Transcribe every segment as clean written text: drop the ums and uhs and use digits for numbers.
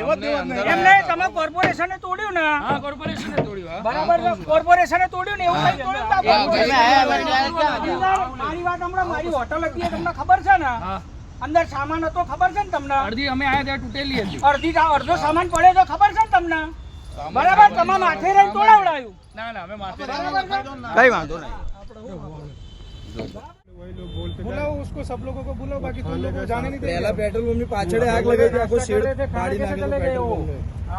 એમ નહીં, તમે કોર્પોરેશને તોડ્યું ને? હા, કોર્પોરેશને તોડ્યું. બરાબર છે, કોર્પોરેશને તોડ્યું ને એવું કઈ તોડ્યું? મારી વાત હમણાં, મારી હોટલ હતી એ તમને ખબર છે ને? અંદર સામાન હતો ખબર છે ને તમને? અડધી અમે આયા ત્યાં તૂટેલી હતી. અડધો સામાન પડ્યો તો ખબર છે ને તમને? બરાબર, તમારા માથે રહીને તોડાવડાયું. ના ના, અમે માથે કઈ વાંધો નહીં. बुलाओ उसको, सब लोगों को बुलाओ, बाकी तुम लोग जाने नहीं देंगे। पहला पेट्रोल पंप ની પાછળ આગ લગાઈ હતી, આખો શેડ ફાડી નાખેલો પેટ્રોલ પંપ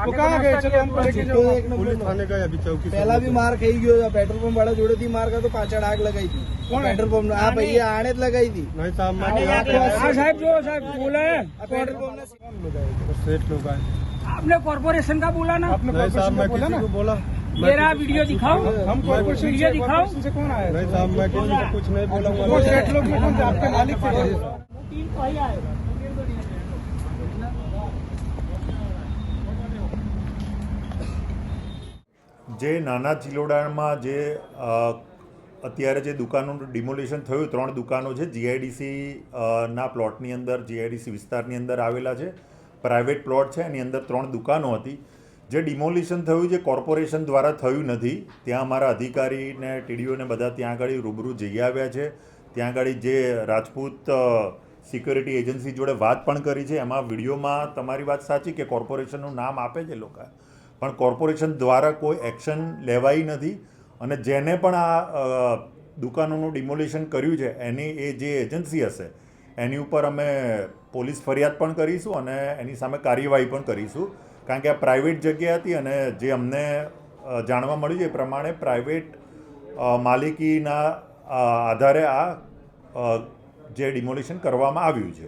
वो कहाँ गए? चलो हमको लेके जाओ। पुलिस थाने गए अभी चौकी पहला भी मार खाई गयो पेट्रोल पंप वाला जोड़े थी मार का तो पाछળ आग लगाई थी पेट्रोल पंप आ भैया आने જ लगाई थी नहीं साहब साहब जो साहब बोला है पेट्रोल पंप ने सेठ लोग आए, आपने कॉर्पोरेशन का बोला ना? आपने कॉर्पोरेशन को बोला ना? बोला मेरा वीडियो दिखाओ, हम कॉर्पोरेशन वीडियो दिखाओ। से कौन आया? नहीं साहब मैं किसी को कुछ नहीं बोला वो सेठ लोग में कौन थे? आपके मालिक थे? टीम तो ही आए। જે નાના ચિલોડામાં જે અત્યારે જે દુકાનોનું ડિમોલિશન થયું, 3 દુકાનો છે જીઆઈડીસી ના પ્લોટની અંદર, જીઆઈડીસી વિસ્તારની અંદર આવેલા છે, પ્રાઇવેટ પ્લોટ છે, એની અંદર 3 દુકાનો હતી. જે ડિમોલિશન થયું જે કોર્પોરેશન દ્વારા થયું નથી. ત્યાં અમારા અધિકારીને ટીડીઓને બધા ત્યાં આગળ રૂબરૂ જઈ આવ્યા છે. ત્યાં આગળ જે રાજપૂત સિક્યોરિટી એજન્સી જોડે વાત પણ કરી છે. એમાં વિડીયોમાં તમારી વાત સાચી કે કોર્પોરેશનનું નામ આપે છે લોકો, પણ કોર્પોરેશન દ્વારા કોઈ એક્શન લેવાઈ નથી. અને જેને પણ આ દુકાનોનું ડિમોલિશન કર્યું છે એની એ જે એજન્સી હશે એની ઉપર અમે પોલીસ ફરિયાદ પણ કરીશું અને એની સામે કાર્યવાહી પણ કરીશું. કારણ કે આ પ્રાઇવેટ જગ્યા હતી અને જે અમને જાણવા મળ્યું છે એ પ્રમાણે પ્રાઇવેટ માલિકીના આધારે આ જે ડિમોલિશન કરવામાં આવ્યું છે.